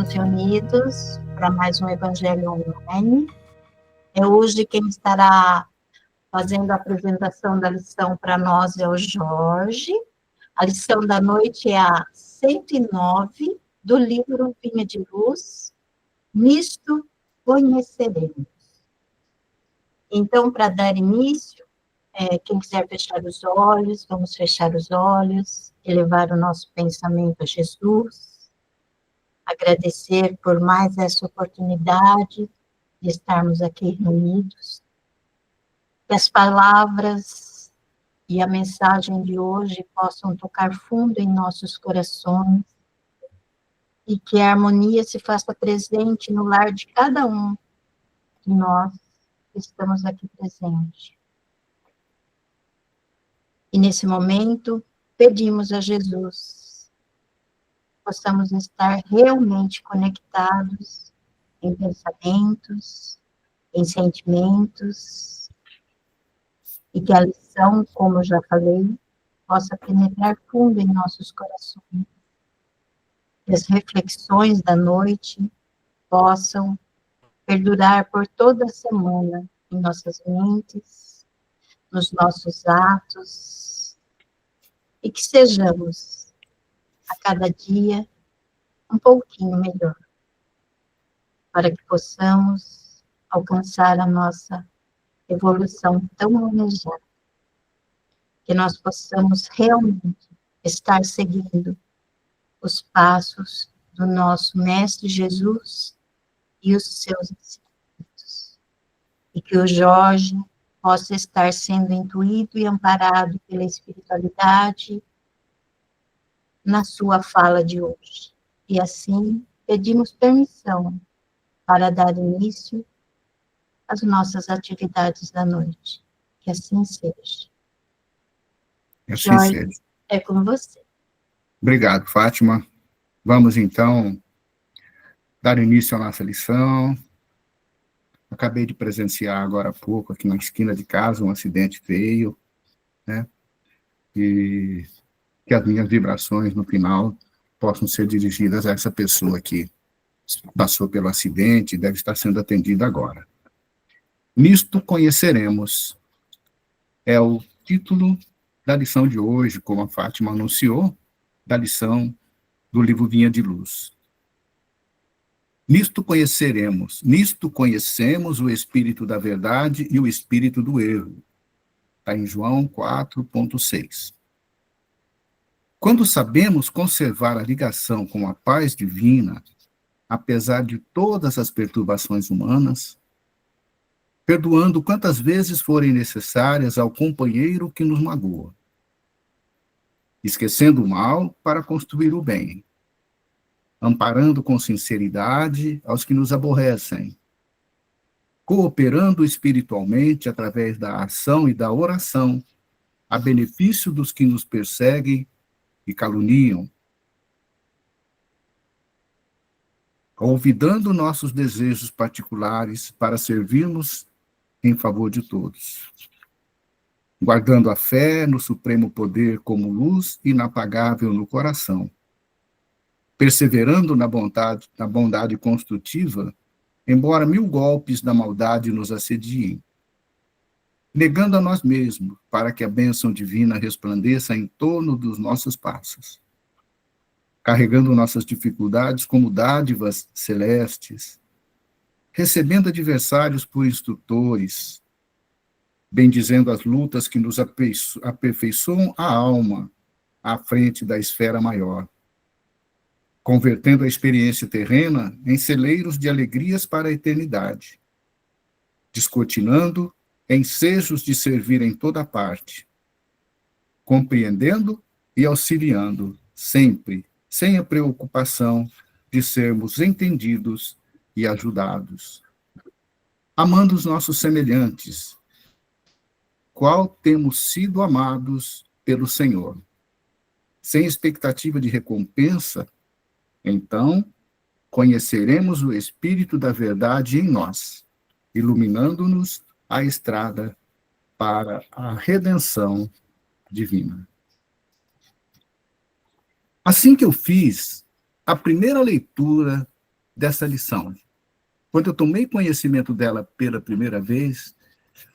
estamos reunidos para mais um Evangelho Online. Hoje quem estará fazendo a apresentação da lição para nós é o Jorge. A lição da noite é a 109 do livro Vinha de Luz, Nisto Conheceremos. Então, para dar início, quem quiser fechar os olhos, vamos fechar os olhos, elevar o nosso pensamento a Jesus, agradecer por mais essa oportunidade de estarmos aqui reunidos, que as palavras e a mensagem de hoje possam tocar fundo em nossos corações e que a harmonia se faça presente no lar de cada um de nós que estamos aqui presentes. E nesse momento, pedimos a Jesus que possamos estar realmente conectados em pensamentos, em sentimentos, e que a lição, como eu já falei, possa penetrar fundo em nossos corações. Que as reflexões da noite possam perdurar por toda a semana em nossas mentes, nos nossos atos, e que sejamos, a cada dia, um pouquinho melhor, para que possamos alcançar a nossa evolução tão almejada, que nós possamos realmente estar seguindo os passos do nosso Mestre Jesus e os seus ensinamentos, e que o Jorge possa estar sendo intuído e amparado pela espiritualidade na sua fala de hoje. E assim, pedimos permissão para dar início às nossas atividades da noite. Que assim seja. Assim Jorge, seja. é com você. Obrigado, Fátima. Vamos, então, dar início à nossa lição. Acabei de presenciar agora há pouco, aqui na esquina de casa, um acidente feio, né? E que as minhas vibrações, no final, possam ser dirigidas a essa pessoa que passou pelo acidente e deve estar sendo atendida agora. Nisto conheceremos. É o título da lição de hoje, como a Fátima anunciou, da lição do livro Vinha de Luz. Nisto conheceremos, nisto conhecemos o espírito da verdade e o espírito do erro. Está em João 4,6. Quando sabemos conservar a ligação com a paz divina, apesar de todas as perturbações humanas, perdoando quantas vezes forem necessárias ao companheiro que nos magoa, esquecendo o mal para construir o bem, amparando com sinceridade aos que nos aborrecem, cooperando espiritualmente através da ação e da oração, a benefício dos que nos perseguem e caluniam, olvidando nossos desejos particulares para servirmos em favor de todos, guardando a fé no supremo poder como luz inapagável no coração, perseverando na bondade construtiva, embora 1000 golpes da maldade nos assediem, negando a nós mesmos, para que a bênção divina resplandeça em torno dos nossos passos, carregando nossas dificuldades como dádivas celestes, recebendo adversários por instrutores, bendizendo as lutas que nos aperfeiçoam a alma à frente da esfera maior, convertendo a experiência terrena em celeiros de alegrias para a eternidade, descortinando ensejos de servir em toda parte, compreendendo e auxiliando sempre, sem a preocupação de sermos entendidos e ajudados, amando os nossos semelhantes, qual temos sido amados pelo Senhor, sem expectativa de recompensa. Então, conheceremos o Espírito da verdade em nós, iluminando-nos a estrada para a redenção divina. Assim que eu fiz a primeira leitura dessa lição. Quando eu tomei conhecimento dela pela primeira vez,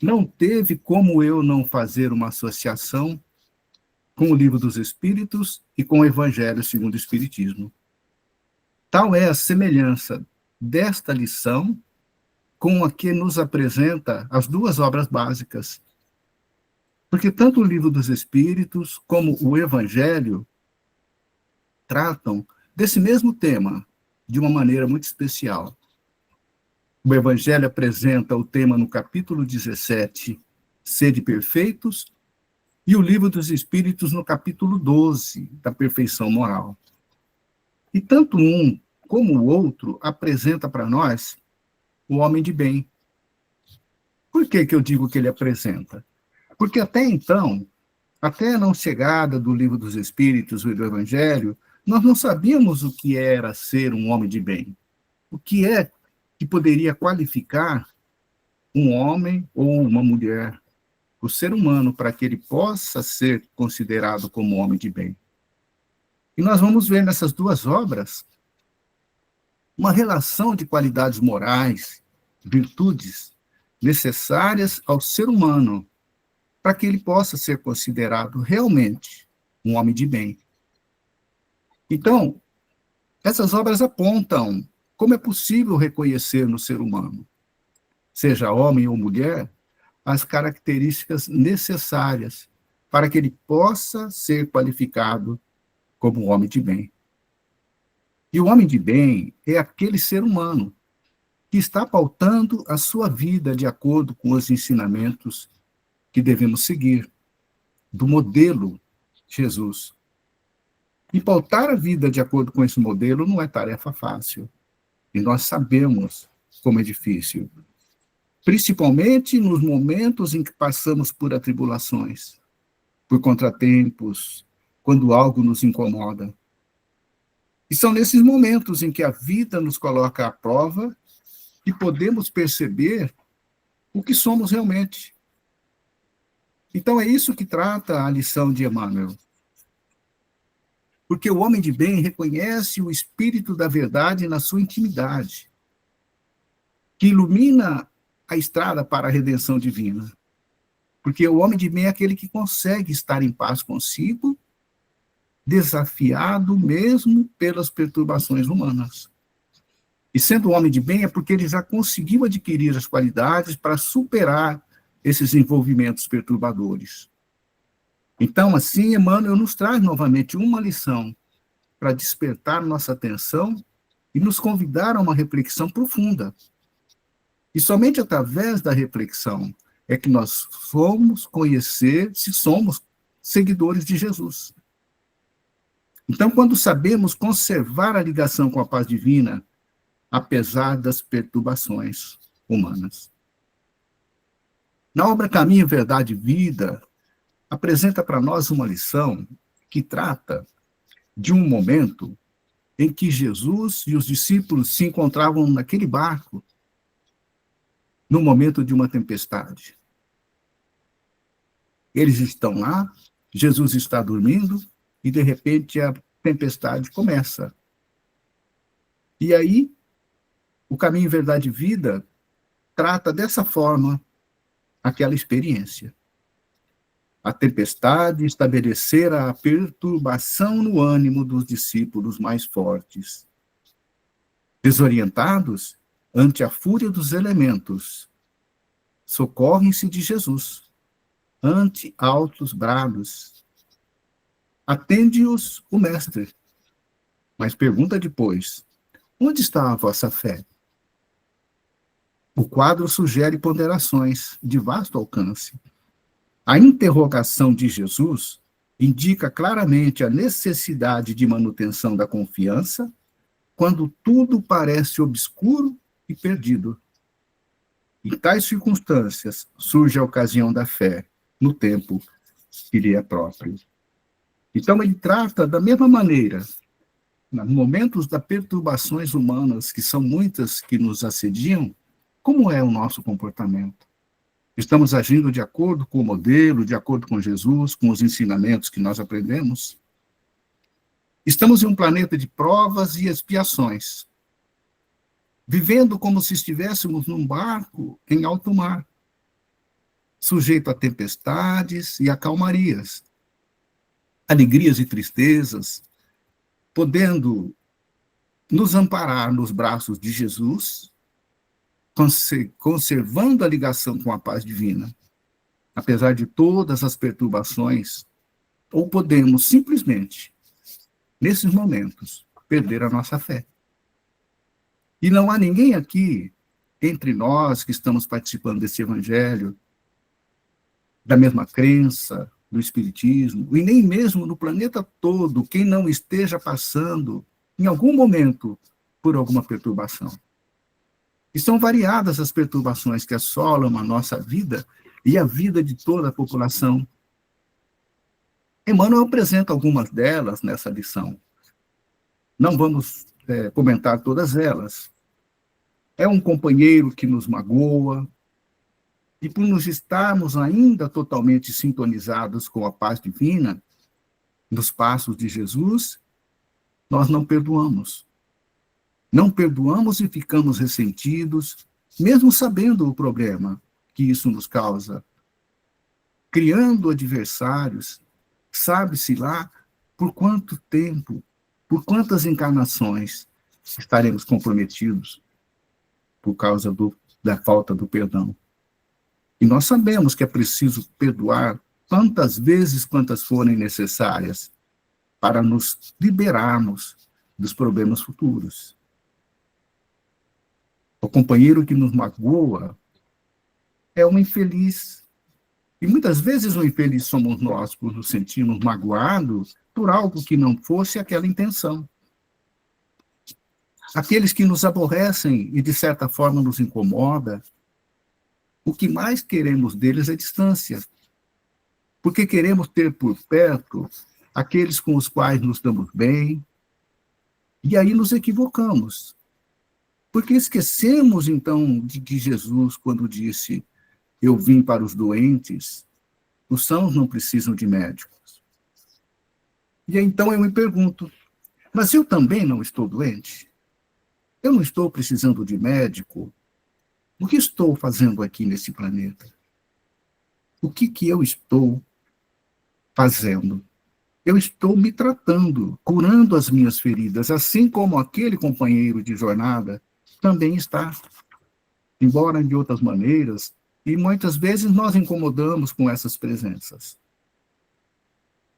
não teve como eu não fazer uma associação com o Livro dos Espíritos e com o Evangelho segundo o Espiritismo. Tal é a semelhança desta lição com a que nos apresenta as duas obras básicas. Porque tanto o Livro dos Espíritos como o Evangelho tratam desse mesmo tema de uma maneira muito especial. O Evangelho apresenta o tema no capítulo 17, Sede Perfeitos, e o Livro dos Espíritos no capítulo 12, da Perfeição Moral. E tanto um como o outro apresenta para nós o homem de bem. Por que eu digo que ele apresenta? Porque até então, até a não chegada do Livro dos Espíritos e do Evangelho, nós não sabíamos o que era ser um homem de bem. O que é que poderia qualificar um homem ou uma mulher, o ser humano, para que ele possa ser considerado como homem de bem. E nós vamos ver nessas duas obras uma relação de qualidades morais, virtudes necessárias ao ser humano, para que ele possa ser considerado realmente um homem de bem. Então, essas obras apontam como é possível reconhecer no ser humano, seja homem ou mulher, as características necessárias para que ele possa ser qualificado como um homem de bem. E o homem de bem é aquele ser humano que está pautando a sua vida de acordo com os ensinamentos que devemos seguir, do modelo Jesus. E pautar a vida de acordo com esse modelo não é tarefa fácil. E nós sabemos como é difícil. Principalmente nos momentos em que passamos por atribulações, por contratempos, quando algo nos incomoda. E são nesses momentos em que a vida nos coloca à prova que podemos perceber o que somos realmente. Então é isso que trata a lição de Emmanuel. Porque o homem de bem reconhece o espírito da verdade na sua intimidade, que ilumina a estrada para a redenção divina. Porque o homem de bem é aquele que consegue estar em paz consigo, desafiado mesmo pelas perturbações humanas. E sendo um homem de bem é porque ele já conseguiu adquirir as qualidades para superar esses envolvimentos perturbadores. Então, assim, Emmanuel nos traz novamente uma lição para despertar nossa atenção e nos convidar a uma reflexão profunda. E somente através da reflexão é que nós vamos conhecer se somos seguidores de Jesus. Então, quando sabemos conservar a ligação com a paz divina, apesar das perturbações humanas. Na obra Caminho, Verdade e Vida, apresenta para nós uma lição que trata de um momento em que Jesus e os discípulos se encontravam naquele barco, no momento de uma tempestade. Eles estão lá, Jesus está dormindo, e de repente a tempestade começa. E aí, o Caminho, Verdade e Vida trata dessa forma aquela experiência. A tempestade estabelecera a perturbação no ânimo dos discípulos mais fortes. Desorientados ante a fúria dos elementos, socorrem-se de Jesus, ante altos brados. Atende-os o mestre, mas pergunta depois: onde está a vossa fé? O quadro sugere ponderações de vasto alcance. A interrogação de Jesus indica claramente a necessidade de manutenção da confiança quando tudo parece obscuro e perdido. Em tais circunstâncias, surge a ocasião da fé, no tempo que lhe é próprio. Então, ele trata da mesma maneira, nos momentos das perturbações humanas, que são muitas que nos assediam, como é o nosso comportamento? Estamos agindo de acordo com o modelo, de acordo com Jesus, com os ensinamentos que nós aprendemos? Estamos em um planeta de provas e expiações. vivendo como se estivéssemos num barco em alto mar, sujeito a tempestades e a calmarias, alegrias e tristezas, podendo nos amparar nos braços de Jesus, conservando a ligação com a paz divina, apesar de todas as perturbações, ou podemos simplesmente, nesses momentos, perder a nossa fé. E não há ninguém aqui, entre nós que estamos participando desse evangelho, da mesma crença, do espiritismo, e nem mesmo no planeta todo, quem não esteja passando, em algum momento, por alguma perturbação. E são variadas as perturbações que assolam a nossa vida e a vida de toda a população. Emmanuel apresenta algumas delas nessa lição. Não vamos comentar todas elas. É um companheiro que nos magoa, e por nos estarmos ainda totalmente sintonizados com a paz divina, nos passos de Jesus, nós não perdoamos. Não perdoamos e ficamos ressentidos, mesmo sabendo o problema que isso nos causa. Criando adversários, sabe-se lá por quanto tempo, por quantas encarnações estaremos comprometidos por causa da falta do perdão. E nós sabemos que é preciso perdoar tantas vezes quantas forem necessárias para nos liberarmos dos problemas futuros. O companheiro que nos magoa é um infeliz. E muitas vezes o infeliz somos nós, por nos sentirmos magoados por algo que não fosse aquela intenção. Aqueles que nos aborrecem e, de certa forma, nos incomoda, o que mais queremos deles é distância, porque queremos ter por perto aqueles com os quais nos damos bem, e aí nos equivocamos, porque esquecemos, então, de que Jesus, quando disse, eu vim para os doentes, os sãos não precisam de médicos. E então eu me pergunto, mas eu também não estou doente? Eu não estou precisando de médico? O que estou fazendo aqui nesse planeta? O que eu estou fazendo? Eu estou me tratando, curando as minhas feridas, assim como aquele companheiro de jornada também está, embora de outras maneiras, e muitas vezes nós incomodamos com essas presenças.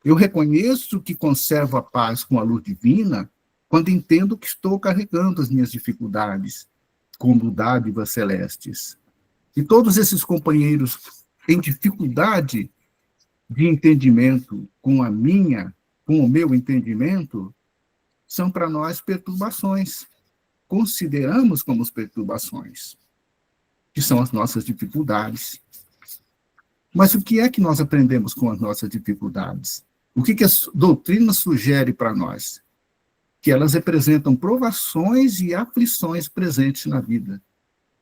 Eu reconheço que conservo a paz com a luz divina quando entendo que estou carregando as minhas dificuldades como dádivas celestes. E todos esses companheiros em dificuldade de entendimento com o meu entendimento, são para nós perturbações. Consideramos como perturbações, que são as nossas dificuldades. Mas o que é que nós aprendemos com as nossas dificuldades? O que a doutrina sugere para nós? Que elas representam provações e aflições presentes na vida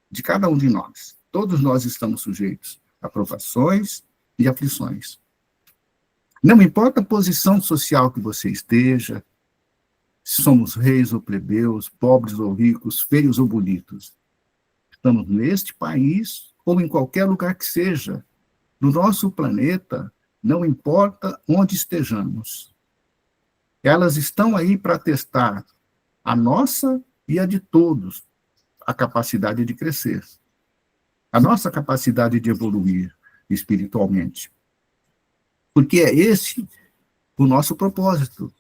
de cada um de nós. Todos nós estamos sujeitos a provações e aflições. Não importa a posição social que você esteja, se somos reis ou plebeus, pobres ou ricos, feios ou bonitos. Estamos neste país ou em qualquer lugar que seja, no nosso planeta, não importa onde estejamos. Elas estão aí para testar a nossa e a de todos, a capacidade de crescer, a nossa capacidade de evoluir espiritualmente. Porque é esse o nosso propósito,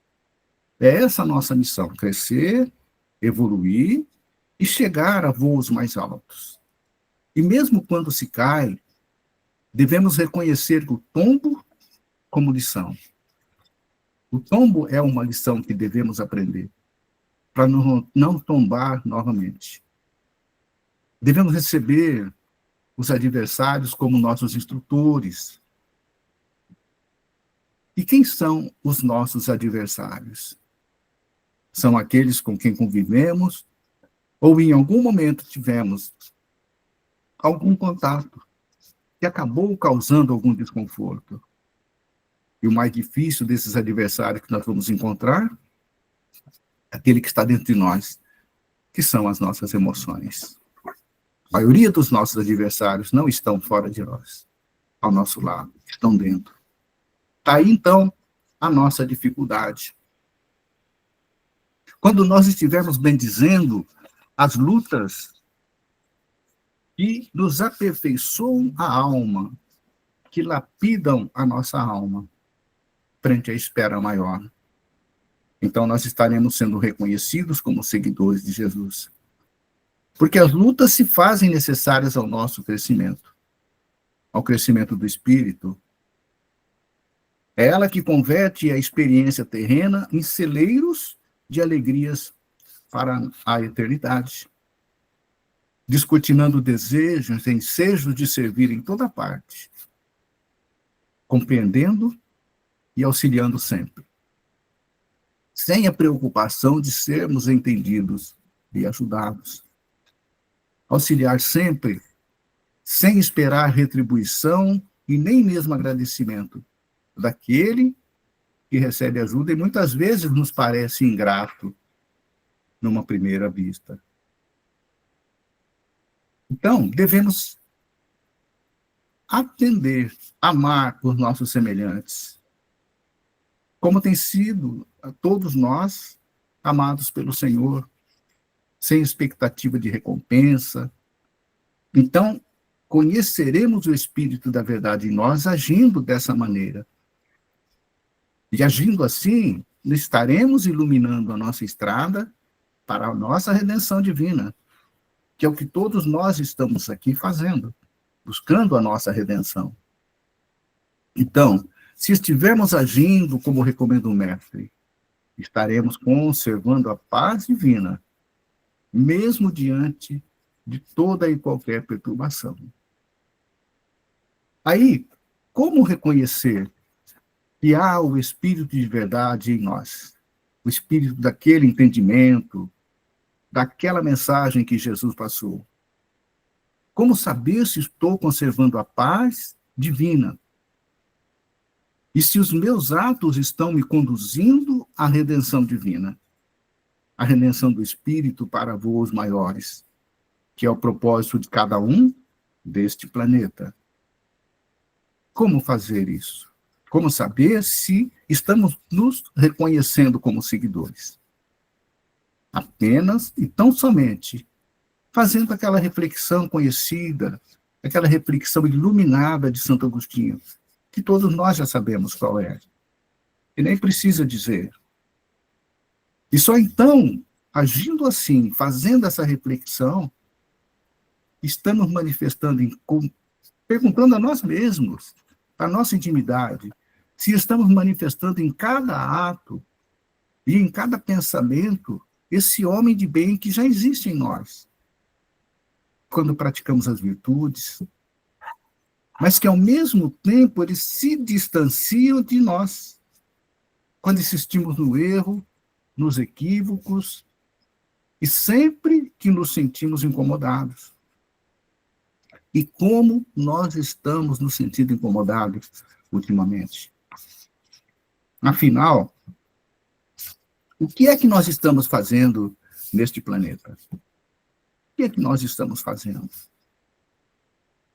é essa a nossa missão, crescer, evoluir e chegar a voos mais altos. E mesmo quando se cai, devemos reconhecer o tombo como lição. O tombo é uma lição que devemos aprender, para não tombar novamente. Devemos receber os adversários como nossos instrutores. E quem são os nossos adversários? São aqueles com quem convivemos ou em algum momento tivemos algum contato que acabou causando algum desconforto. E o mais difícil desses adversários que nós vamos encontrar é aquele que está dentro de nós, que são as nossas emoções. A maioria dos nossos adversários não estão fora de nós, ao nosso lado, estão dentro. Está aí, então, a nossa dificuldade. Quando nós estivermos bendizendo as lutas que nos aperfeiçoam a alma, que lapidam a nossa alma, frente à espera maior, então nós estaremos sendo reconhecidos como seguidores de Jesus. Porque as lutas se fazem necessárias ao nosso crescimento, ao crescimento do espírito. É ela que converte a experiência terrena em celeiros de alegrias para a eternidade, descortinando desejos, ensejos de servir em toda parte, compreendendo e auxiliando sempre, sem a preocupação de sermos entendidos e ajudados. Auxiliar sempre, sem esperar retribuição e nem mesmo agradecimento daquele que recebe ajuda e muitas vezes nos parece ingrato numa primeira vista. Então, devemos atender, amar os nossos semelhantes, como tem sido a todos nós amados pelo Senhor, sem expectativa de recompensa. Então, conheceremos o Espírito da verdade em nós agindo dessa maneira. E agindo assim, estaremos iluminando a nossa estrada para a nossa redenção divina, que é o que todos nós estamos aqui fazendo, buscando a nossa redenção. Então, se estivermos agindo como recomenda o Mestre, estaremos conservando a paz divina, mesmo diante de toda e qualquer perturbação. Aí, como reconhecer que há o Espírito de verdade em nós? O Espírito daquele entendimento, daquela mensagem que Jesus passou. Como saber se estou conservando a paz divina? E se os meus atos estão me conduzindo à redenção divina? A redenção do Espírito para voos maiores, que é o propósito de cada um deste planeta. Como fazer isso? Como saber se estamos nos reconhecendo como seguidores? Apenas e tão somente fazendo aquela reflexão conhecida, aquela reflexão iluminada de Santo Agostinho, que todos nós já sabemos qual é, e nem precisa dizer. E só então, agindo assim, fazendo essa reflexão, estamos manifestando, perguntando a nós mesmos, a nossa intimidade, se estamos manifestando em cada ato e em cada pensamento esse homem de bem que já existe em nós. Quando praticamos as virtudes, mas que ao mesmo tempo eles se distanciam de nós. Quando insistimos no erro, nos equívocos, e sempre que nos sentimos incomodados. E como nós estamos nos sentindo incomodados ultimamente? Afinal, o que é que nós estamos fazendo neste planeta? O que é que nós estamos fazendo?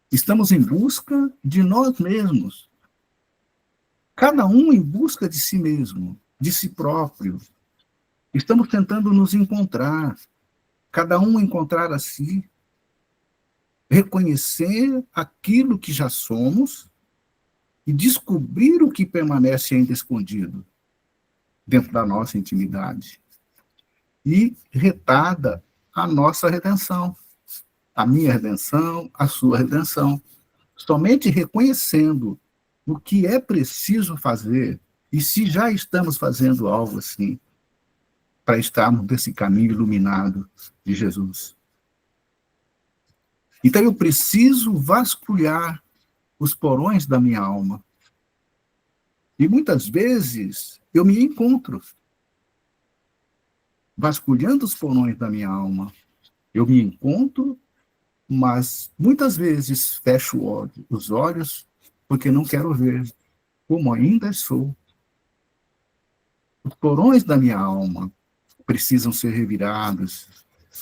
Estamos em busca de nós mesmos. Cada um em busca de si mesmo, de si próprio. Estamos tentando nos encontrar, cada um encontrar a si, reconhecer aquilo que já somos e descobrir o que permanece ainda escondido dentro da nossa intimidade. E retarda a nossa redenção, a minha redenção, a sua redenção. Somente reconhecendo o que é preciso fazer e se já estamos fazendo algo assim, para estarmos nesse caminho iluminado de Jesus. Então eu preciso vasculhar os porões da minha alma. E muitas vezes eu me encontro vasculhando os porões da minha alma. Eu me encontro, mas muitas vezes fecho os olhos porque não quero ver como ainda sou. Os porões da minha alma precisam ser revirados,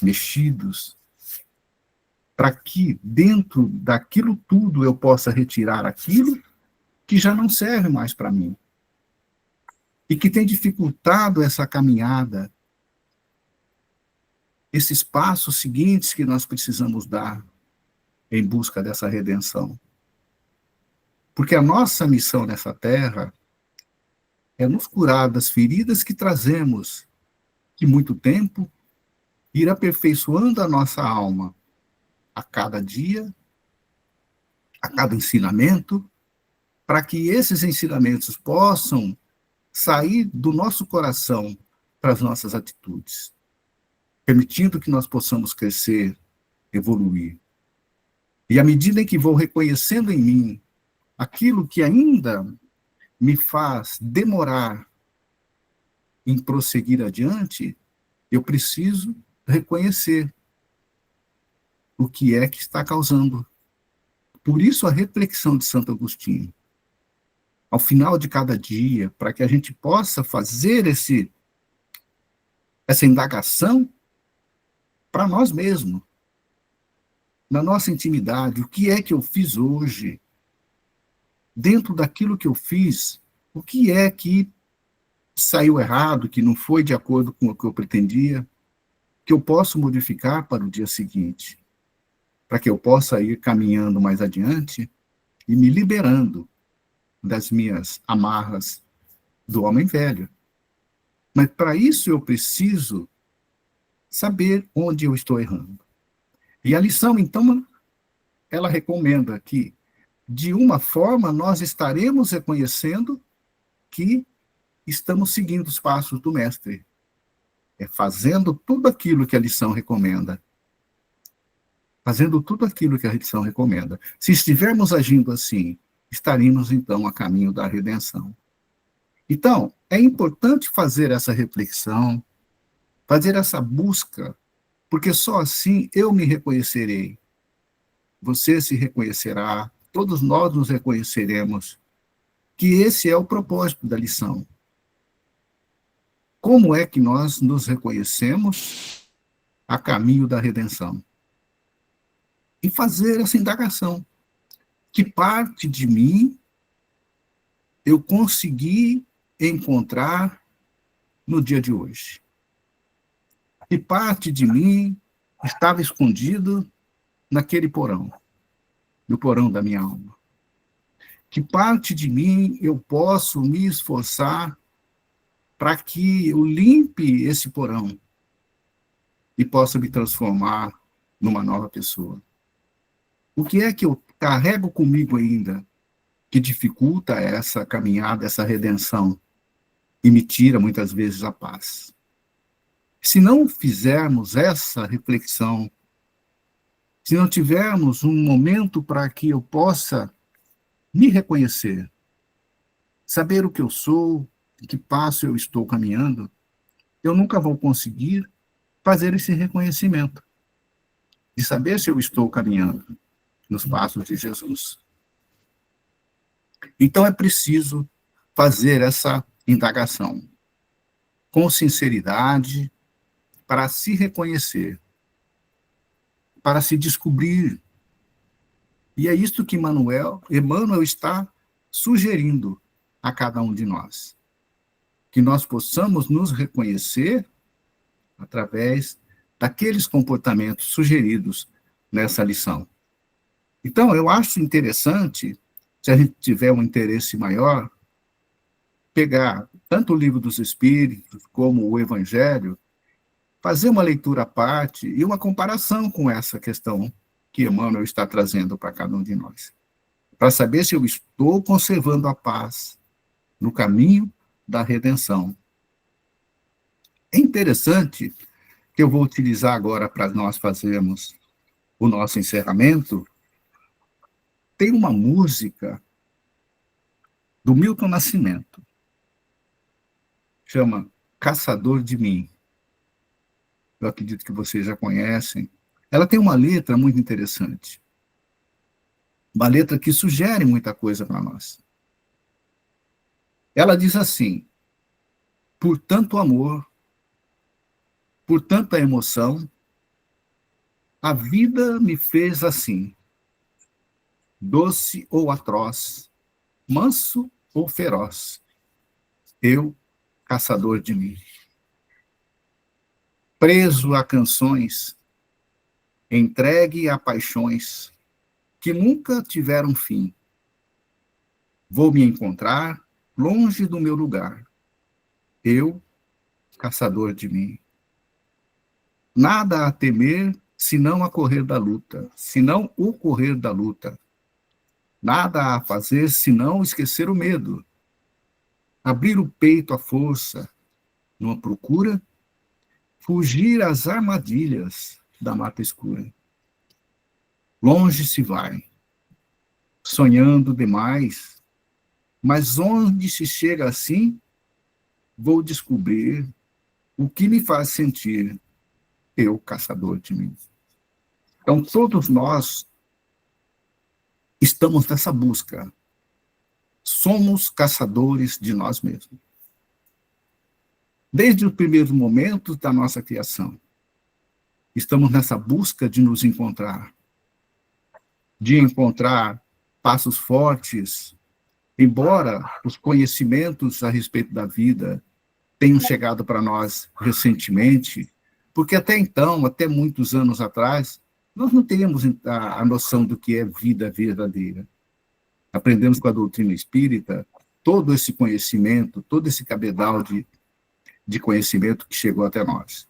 mexidos, para que dentro daquilo tudo eu possa retirar aquilo que já não serve mais para mim e que tem dificultado essa caminhada, esses passos seguintes que nós precisamos dar em busca dessa redenção. Porque a nossa missão nessa terra é nos curar das feridas que trazemos de muito tempo, ir aperfeiçoando a nossa alma a cada dia, a cada ensinamento, para que esses ensinamentos possam sair do nosso coração para as nossas atitudes, permitindo que nós possamos crescer, evoluir. E à medida em que vou reconhecendo em mim aquilo que ainda me faz demorar em prosseguir adiante, eu preciso reconhecer o que é que está causando. Por isso a reflexão de Santo Agostinho, ao final de cada dia, para que a gente possa fazer essa indagação para nós mesmos, na nossa intimidade, o que é que eu fiz hoje? Dentro daquilo que eu fiz, o que é que saiu errado, que não foi de acordo com o que eu pretendia, que eu posso modificar para o dia seguinte, para que eu possa ir caminhando mais adiante e me liberando das minhas amarras do homem velho. Mas para isso eu preciso saber onde eu estou errando. E a lição, então, ela recomenda que, de uma forma, nós estaremos reconhecendo que estamos seguindo os passos do mestre. É fazendo tudo aquilo que a lição recomenda. Fazendo tudo aquilo que a lição recomenda. Se estivermos agindo assim, estaremos, então, a caminho da redenção. Então, é importante fazer essa reflexão, fazer essa busca, porque só assim eu me reconhecerei. Você se reconhecerá, todos nós nos reconheceremos, que esse é o propósito da lição. Como é que nós nos reconhecemos a caminho da redenção? E fazer essa indagação. Que parte de mim eu consegui encontrar no dia de hoje? Que parte de mim estava escondido naquele porão, no porão da minha alma? Que parte de mim eu posso me esforçar para que eu limpe esse porão e possa me transformar numa nova pessoa? O que é que eu carrego comigo ainda que dificulta essa caminhada, essa redenção e me tira muitas vezes a paz? Se não fizermos essa reflexão, se não tivermos um momento para que eu possa me reconhecer, saber o que eu sou, em que passo eu estou caminhando, eu nunca vou conseguir fazer esse reconhecimento, de saber se eu estou caminhando nos passos de Jesus. Então é preciso fazer essa indagação com sinceridade, para se reconhecer, para se descobrir. E é isto que Emmanuel está sugerindo a cada um de nós. Que nós possamos nos reconhecer através daqueles comportamentos sugeridos nessa lição. Então, eu acho interessante, se a gente tiver um interesse maior, pegar tanto o Livro dos Espíritos como o Evangelho, fazer uma leitura à parte e uma comparação com essa questão que Emmanuel está trazendo para cada um de nós, para saber se eu estou conservando a paz no caminho da redenção. É interessante que eu vou utilizar agora para nós fazermos o nosso encerramento. Tem uma música do Milton Nascimento, chama Caçador de Mim. Eu acredito que vocês já conhecem. Ela tem uma letra muito interessante. Uma letra que sugere muita coisa para nós. Ela diz assim: por tanto amor, por tanta emoção, A vida me fez assim, doce ou atroz, manso ou feroz, eu, caçador de mim. Preso a canções, entregue a paixões que nunca tiveram fim. Vou me encontrar longe do meu lugar, eu, caçador de mim. Nada a temer, senão a correr da luta, senão o correr da luta. Nada a fazer, senão esquecer o medo. Abrir o peito à força, numa procura, fugir às armadilhas da mata escura. Longe se vai, sonhando demais, mas onde se chega assim, vou descobrir o que me faz sentir eu, caçador de mim. Então, todos nós estamos nessa busca. Somos caçadores de nós mesmos. Desde o primeiro momento da nossa criação, estamos nessa busca de nos encontrar, de encontrar passos fortes, embora os conhecimentos a respeito da vida tenham chegado para nós recentemente, porque até então, até muitos anos atrás, nós não teríamos a noção do que é vida verdadeira. Aprendemos com a doutrina espírita todo esse conhecimento, todo esse cabedal de conhecimento que chegou até nós.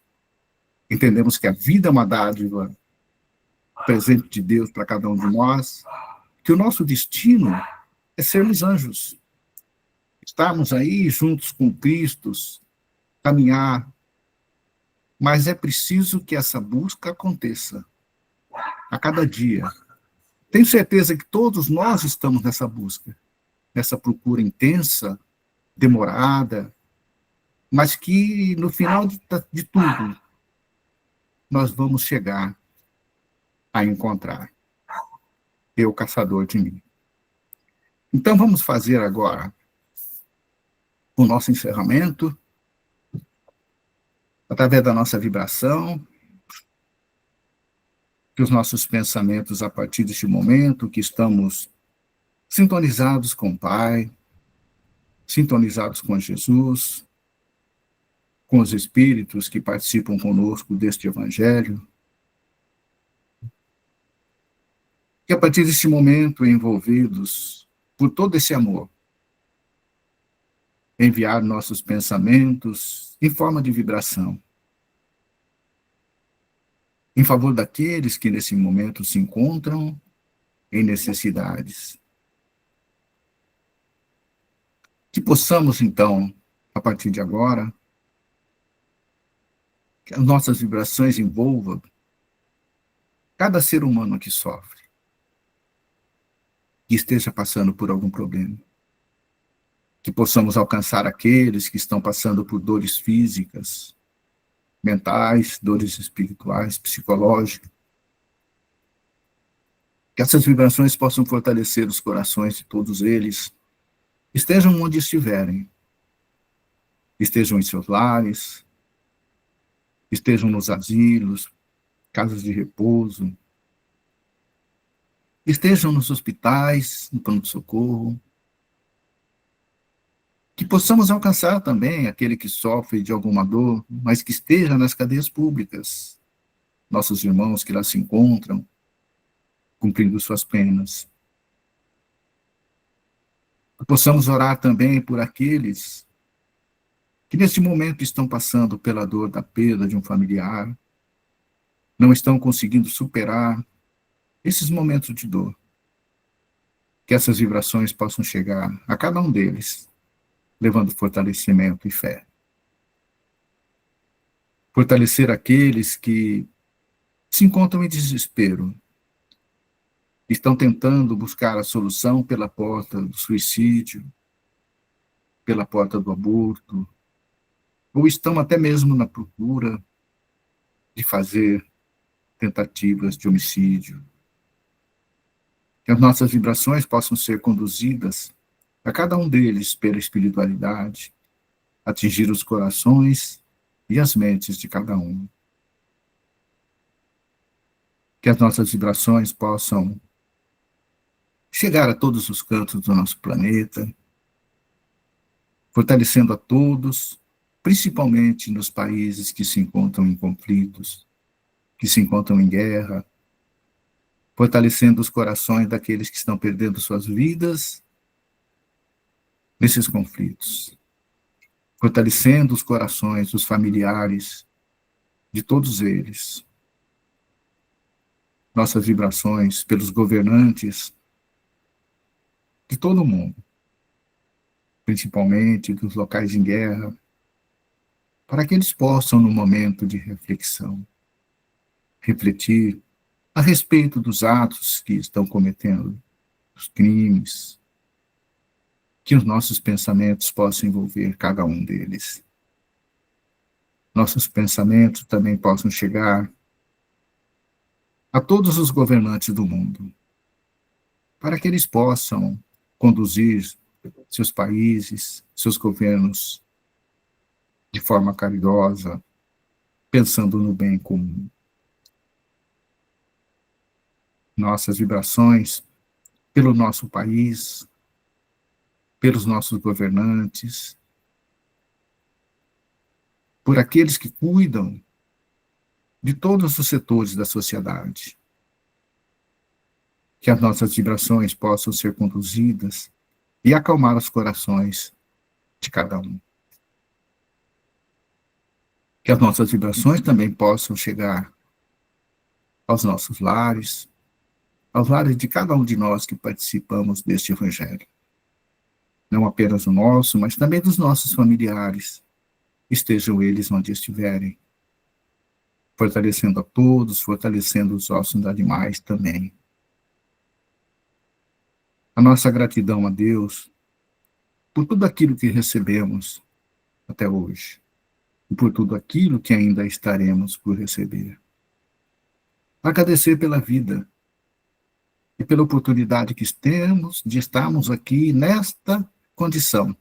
Entendemos que a vida é uma dádiva, presente de Deus para cada um de nós, que o nosso destino é sermos anjos, estarmos aí juntos com Cristo, caminhar, mas é preciso que essa busca aconteça a cada dia. Tenho certeza que todos nós estamos nessa busca, nessa procura intensa, demorada, mas que no final de tudo, nós vamos chegar a encontrar eu, caçador de mim. Então vamos fazer agora o nosso encerramento, através da nossa vibração, que os nossos pensamentos, a partir deste momento, que estamos sintonizados com o Pai, sintonizados com Jesus, com os Espíritos que participam conosco deste Evangelho, que a partir deste momento, envolvidos por todo esse amor, enviar nossos pensamentos em forma de vibração, em favor daqueles que nesse momento se encontram em necessidades. Que possamos, então, a partir de agora, que as nossas vibrações envolvam cada ser humano que sofre, que esteja passando por algum problema. Que possamos alcançar aqueles que estão passando por dores físicas, mentais, dores espirituais, psicológicas. Que essas vibrações possam fortalecer os corações de todos eles, estejam onde estiverem, estejam em seus lares, estejam nos asilos, casas de repouso, estejam nos hospitais, no pronto-socorro. Que possamos alcançar também aquele que sofre de alguma dor, mas que esteja nas cadeias públicas, nossos irmãos que lá se encontram, cumprindo suas penas. Que possamos orar também por aqueles que neste momento estão passando pela dor da perda de um familiar, não estão conseguindo superar esses momentos de dor. Que essas vibrações possam chegar a cada um deles, levando fortalecimento e fé. Fortalecer aqueles que se encontram em desespero, estão tentando buscar a solução pela porta do suicídio, pela porta do aborto, ou estão até mesmo na procura de fazer tentativas de homicídio. Que as nossas vibrações possam ser conduzidas a cada um deles pela espiritualidade, atingir os corações e as mentes de cada um. que as nossas vibrações possam chegar a todos os cantos do nosso planeta, fortalecendo a todos, principalmente nos países que se encontram em conflitos, que se encontram em guerra, fortalecendo os corações daqueles que estão perdendo suas vidas nesses conflitos, fortalecendo os corações dos familiares de todos eles. Nossas vibrações pelos governantes de todo o mundo, principalmente dos locais em guerra, para que eles possam, no momento de reflexão, refletir a respeito dos atos que estão cometendo, os crimes, que os nossos pensamentos possam envolver cada um deles. Nossos pensamentos também possam chegar a todos os governantes do mundo, para que eles possam conduzir seus países, seus governos, de forma caridosa, pensando no bem comum. Nossas vibrações pelo nosso país, pelos nossos governantes, por aqueles que cuidam de todos os setores da sociedade. Que as nossas vibrações possam ser conduzidas e acalmar os corações de cada um. Que as nossas vibrações também possam chegar aos nossos lares, aos lares de cada um de nós que participamos deste Evangelho. Não apenas o nosso, mas também dos nossos familiares, estejam eles onde estiverem, fortalecendo a todos, fortalecendo os ossos animais também. A nossa gratidão a Deus por tudo aquilo que recebemos até hoje, e por tudo aquilo que ainda estaremos por receber. Agradecer pela vida e pela oportunidade que temos de estarmos aqui nesta condição,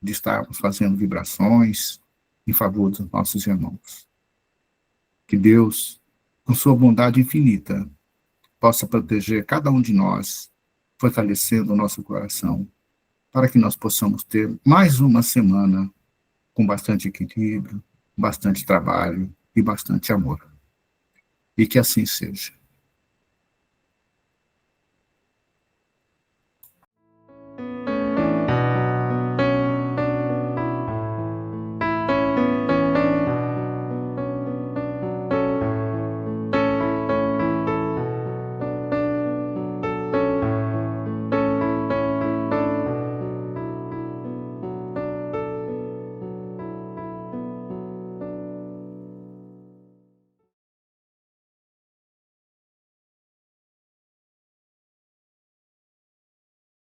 de estarmos fazendo vibrações em favor dos nossos irmãos. Que Deus, com sua bondade infinita, possa proteger cada um de nós, fortalecendo o nosso coração, para que nós possamos ter mais uma semana com bastante equilíbrio, bastante trabalho e bastante amor. E que assim seja.